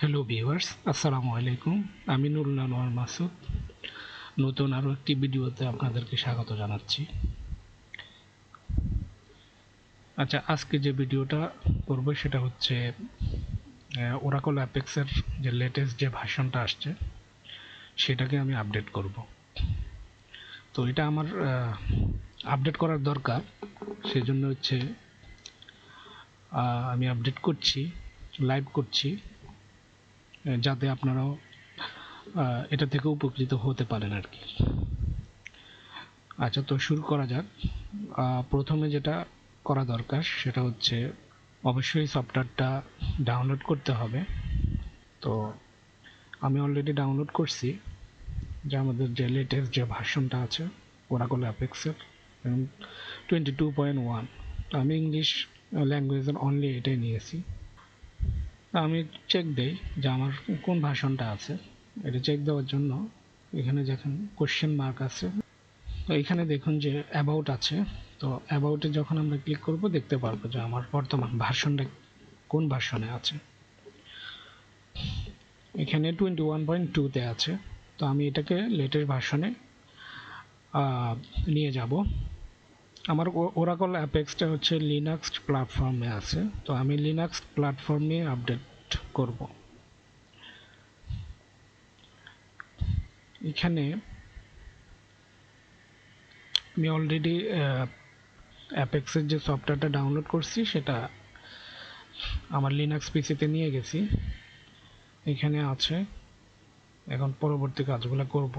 Hello viewers, আসসালামু আলাইকুম। আমি নুরুল আনোয়ার মাসুদ নতুন আরও একটি ভিডিওতে আপনাদেরকে স্বাগত জানাচ্ছি। আচ্ছা, আজকে যে ভিডিওটা করব সেটা হচ্ছে ওরাকল অ্যাপেক্সের যে লেটেস্ট যে ভার্সনটা আসছে সেটাকে আমি আপডেট করব। তো এটা আমার আপডেট করার দরকার, সেজন্য হচ্ছে আমি আপডেট করছি, লাইভ করছি, যাতে আপনারাও এটা থেকে উপকৃত হতে পারেন আর কি। আচ্ছা, তো শুরু করা যাক। প্রথমে যেটা করা দরকার সেটা হচ্ছে অবশ্যই সফটওয়্যারটা ডাউনলোড করতে হবে। তো আমি অলরেডি ডাউনলোড করছি, যে আমাদের যে লেটেস্ট যে ভার্সনটা আছে ওরাকল অ্যাপেক্সের 22.1। তো আমি ইংলিশ ল্যাঙ্গুয়েজের অনলি এটাই নিয়েছি। আমি চেক দেই যে আমার কোন ভার্সনটা আছে। এটা চেক দেওয়ার জন্য এখানে যখন কোশ্চেন মার্ক আছে, তো এখানে দেখুন যে অ্যাবাউট আছে। তো অ্যাবাউটে যখন আমরা ক্লিক করব দেখতে পারবো যে আমার বর্তমান ভার্সনটা কোন ভার্সনে আছে। এখানে 21.2-তে আছে। তো আমি এটাকে লেটেস্ট ভার্সনে নিয়ে যাব। আমার ওরাকল অ্যাপেক্সটা হচ্ছে লিনাক্স প্ল্যাটফর্মে আছে, তো আমি লিনাক্স প্ল্যাটফর্ম নিয়ে আপডেট করব। এখানে আমি অলরেডি অ্যাপেক্সের যে সফটওয়্যারটা ডাউনলোড করছি সেটা আমার লিনাক্স পিসিতে নিয়ে গেছি। এখানে আছে, এখন পরবর্তী কাজগুলো করব।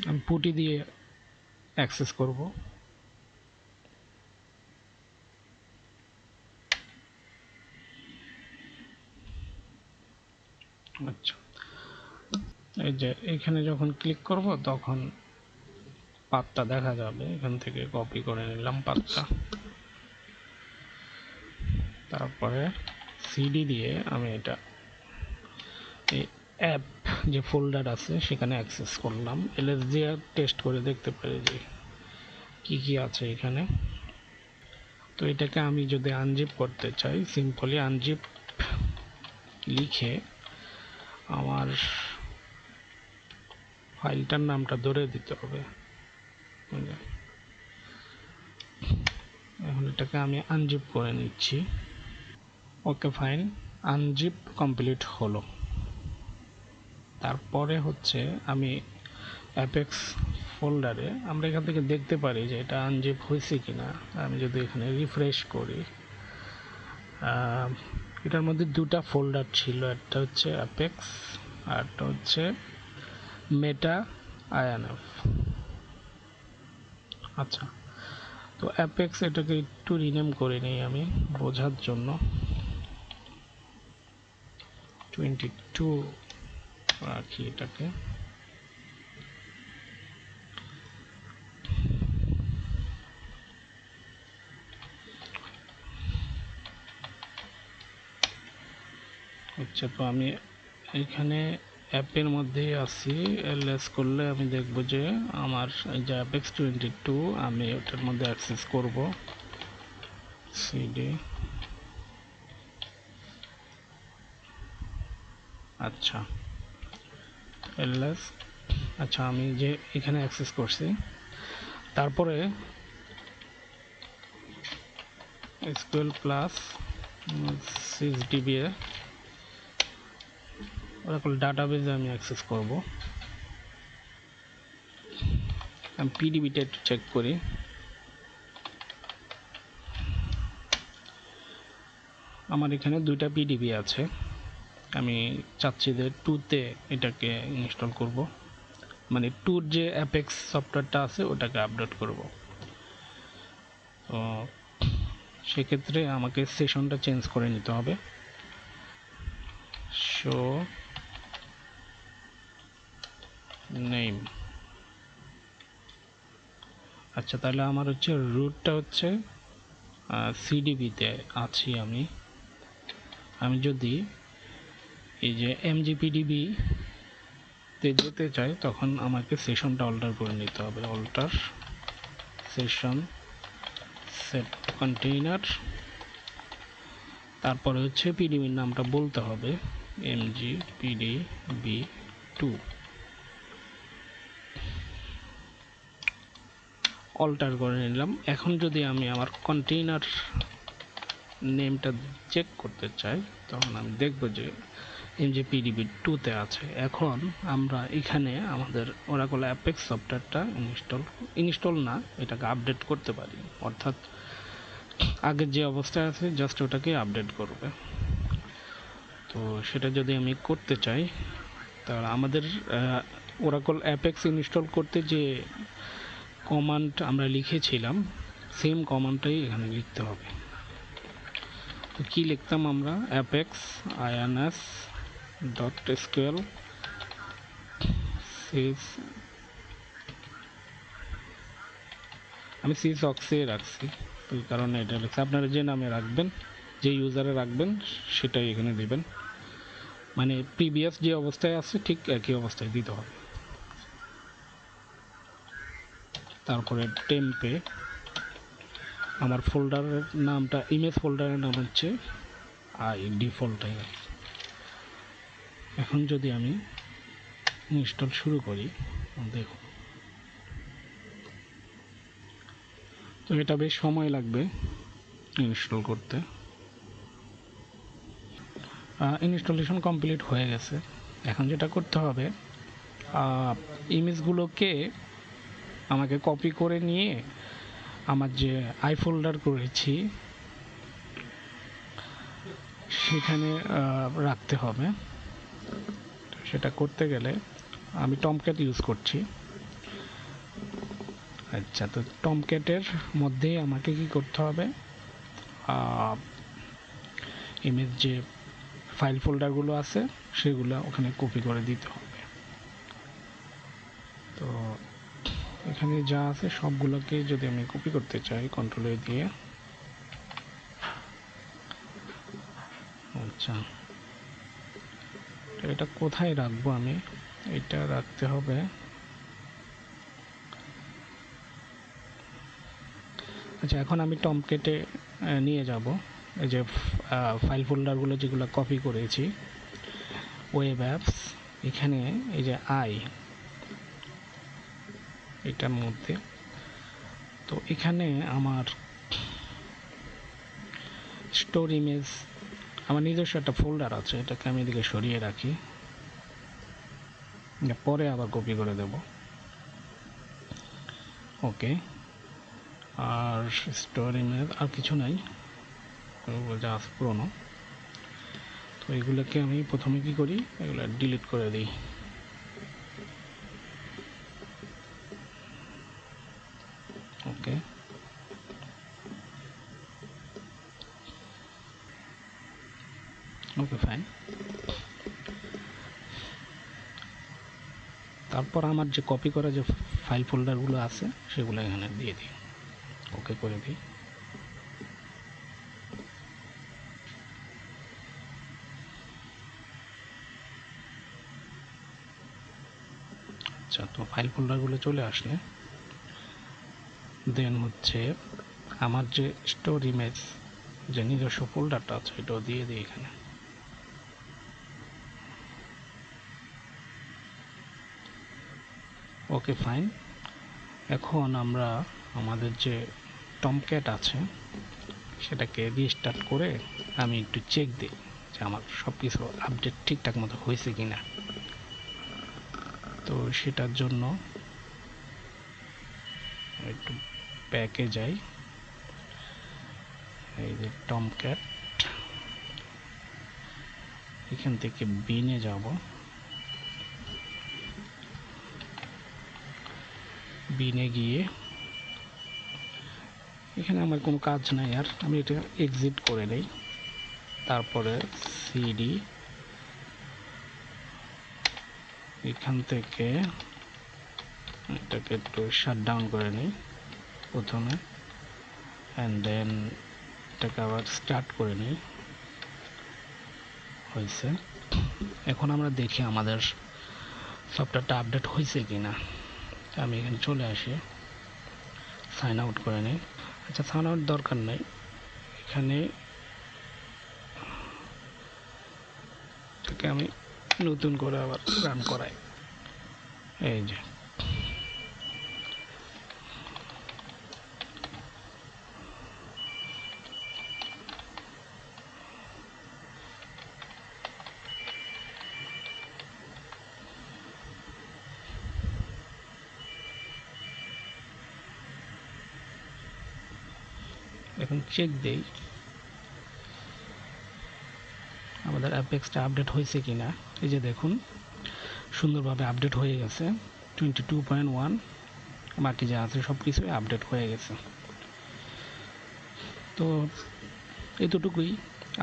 আমি পুটি দিয়ে অ্যাক্সেস করব। আচ্ছা, এই যে এখানে যখন ক্লিক করব তখন পাথটা দেখা যাবে। এখান থেকে কপি করে নিলাম পাথটা, তারপরে সিডি দিয়ে আমি এটা এই অ্যাপ যে ফোল্ডার আছে সেখানে অ্যাক্সেস করলাম। এলএস দিয়ে টেস্ট করে দেখতে পারি যে কি কি আছে এখানে। তো এটাকে আমি যদি আনজিপ করতে চাই, সিম্পলি আনজিপ লিখে আমার ফাইলটার নামটা ধরে দিতে হবে। এখন এটাকে আমি আনজিপ করে নিচ্ছি। ওকে, ফাইন, আনজিপ কমপ্লিট হলো। তারপরে হচ্ছে আমি অ্যাপেক্স ফোল্ডারে আমরা এখান থেকে দেখতে পারি যে এটা আনজিপ হয়েছে কিনা। আমি যদি এখানে রিফ্রেশ করি, এটার মধ্যে দুটা ফোল্ডার ছিল, একটা হচ্ছে অ্যাপেক্স আর একটা হচ্ছে মেটা আইএনএফ। আচ্ছা, তো অ্যাপেক্স এটাকে একটু রিনেম করে নিই আমি বোঝার জন্য। 22 রাখি এটাকে। আচ্ছা, তো আমি এখানে অ্যাপের মধ্যেই আছি। এলএস করলে আমি দেখব যে আমার এই যে অ্যাপেক্স 22 আমি ওটার মধ্যে অ্যাক্সেস করব। সিডি, আচ্ছা, এলএস, আচ্ছা, আমি যে এখানে অ্যাক্সেস করছি, তারপরে এসকিউএল প্লাস 6DB ওরাকল ডাটাবেজে আমি অ্যাক্সেস করব। আমি পিডিবিটা একটু চেক করি। আমার এখানে দুইটা পিডিবি আছে। আমি চাচ্ছি যে 2-তে এটাকে ইনস্টল করব, মানে 2-র যে অ্যাপেক্স সফটওয়্যারটা আছে ওটাকে আপডেট করব। তো সেক্ষেত্রে আমাকে সেশনটা চেঞ্জ করে নিতে হবে। শো নেম, আচ্ছা, তাহলে আমার হচ্ছে রুটটা হচ্ছে সিডিবিতে আছি আমি। আমি যদি এই যে এমজিপিডিবি তে যেতে চাই তখন আমাকে সেশনটা অল্টার করে নিতে হবে। অল্টার সেশন সেট কন্টেইনার তারপরে হচ্ছে পিডিবির নামটা বলতে হবে mgpdb2 অল্টার করে নিলাম। এখন যদি আমি আমার কন্টেইনার নেমটা চেক করতে চাই তখন আমি দেখব যে mgpdb2 তে আছে। এখন আমরা এখানে আমাদের ওরাকল অ্যাপেক্স সফটওয়্যারটা ইনস্টল না, এটাকে আপডেট করতে পারি, অর্থাৎ আগের যে অবস্থায় আছে জাস্ট ওটাকে আপডেট করবে। তো সেটা যদি আমি করতে চাই তাহলে আমাদের ওরাকল অ্যাপেক্স ইনস্টল করতে যে কমান্ড আমরা লিখেছিলাম সেম কমান্ডটাই এখানে লিখতে হবে। তো কি লিখতাম আমরা? অ্যাপেক্স ins.sql আমি sysocks-এ রাখছি, ওই কারণে এটা লিখছি। আপনারা যে নামে রাখবেন, যে ইউজারে রাখবেন সেটাই এখানে দিবেন, মানে প্রিভিয়াস যে অবস্থায় আছে ঠিক একই অবস্থায় দিতে হবে। তারপরে টেম্পে আমার ফোল্ডারের নামটা, ইমেজ ফোল্ডারের নাম হচ্ছে ডিফল্টটাই। এখন যদি আমি ইনস্টল শুরু করি, দেখুন তো এটা বেশ সময় লাগবে ইনস্টল করতে। ইনস্টলেশন কমপ্লিট হয়ে গেছে। এখন যেটা করতে হবে, ইমেজগুলোকে আমাকে কপি করে নিয়ে আমার যে আই ফোল্ডার করেছি সেখানে রাখতে হবে। সেটা করতে গেলে আমি টমক্যাট ইউজ করছি। আচ্ছা, তো টমক্যাটের মধ্যে আমাকে কি করতে হবে, ইমেজ যে ফাইল ফোল্ডারগুলো আছে সেগুলো ওখানে কপি করে দিতে হবে। তো এখানে যা আছে সবগুলোকে যদি আমি কপি করতে চাই কন্ট্রোল-A দিয়ে, আচ্ছা এটা কোথায় রাখবো আমি? এটা রাখতে হবে, আচ্ছা এখন আমি টমক্যাটে নিয়ে যাব এই যে ফাইল ফোল্ডারগুলো যেগুলো কপি করেছি, ওয়েব অ্যাপস, এখানে এই যে এটার মধ্যে, তো এখানে আমার স্টোর ইমেজ, আমার নিজস্ব একটা ফোল্ডার আছে, এটাকে আমি এদিকে সরিয়ে রাখি, পরে আবার কপি করে দেব। ওকে, আর স্টোর ইমেজ আর কিছু নাই, যা আছে পুরোনো। তো এগুলোকে আমি প্রথমে কি করি, এগুলো ডিলিট করে দিই। ওকে, ওকে ফাইন। তারপর আমার যে কপি করা যে ফাইল ফোল্ডারগুলো আছে সেগুলো এখানে দিয়ে দিই, ওকে করে দিই। আচ্ছা, তো ফাইল ফোল্ডারগুলো চলে আসলে দেন হচ্ছে আমার যে স্টোর ইমেজ যে নিজস্ব ফোল্ডারটা আছে এটাও দিয়ে দিই এখানে। Okay fine. এখন আমরা আমাদের যে টমক্যাট আছে সেটাকে রিস্টার্ট করে আমি একটু চেক দিই যে আমার সব কিছু আপডেট ঠিকঠাক মতো হয়েছে কিনা। তো সেটার জন্য একটু ব্যাকে যাই, এই যে টমক্যাট, এখান থেকে বিনে যাব, বিনে গিয়ে এখানে আমার কোনো কাজ নাই, আর আমি এটা এক্সিট করে নেই। তারপরে সিডি, এখান থেকে এটাকে একটু শাট ডাউন করে নিই প্রথমে, অ্যান্ড দেন এটাকে আবার স্টার্ট করে নিই। হয়েছে। এখন আমরা দেখি আমাদের সফটওয়্যারটা আপডেট হয়েছে কিনা। আমি এখানে চলে আসি, সাইন আউট করে নিই। আচ্ছা, সাইন আউট দরকার নেই, এখানে এটাকে আমি নতুন করে আবার রান করাই। এই যে এখন চেক দেই আমাদের অ্যাপেক্সটা আপডেট হয়েছে কিনা। এই যে দেখুন সুন্দরভাবে আপডেট হয়ে গেছে 22.1, বাকি যা আছে সব কিছুই আপডেট হয়ে গেছে। তো এতটুকুই,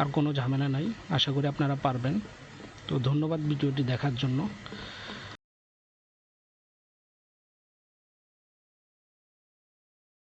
আর কোনো ঝামেলা নাই, আশা করি আপনারা পারবেন। তো ধন্যবাদ ভিডিওটি দেখার জন্য।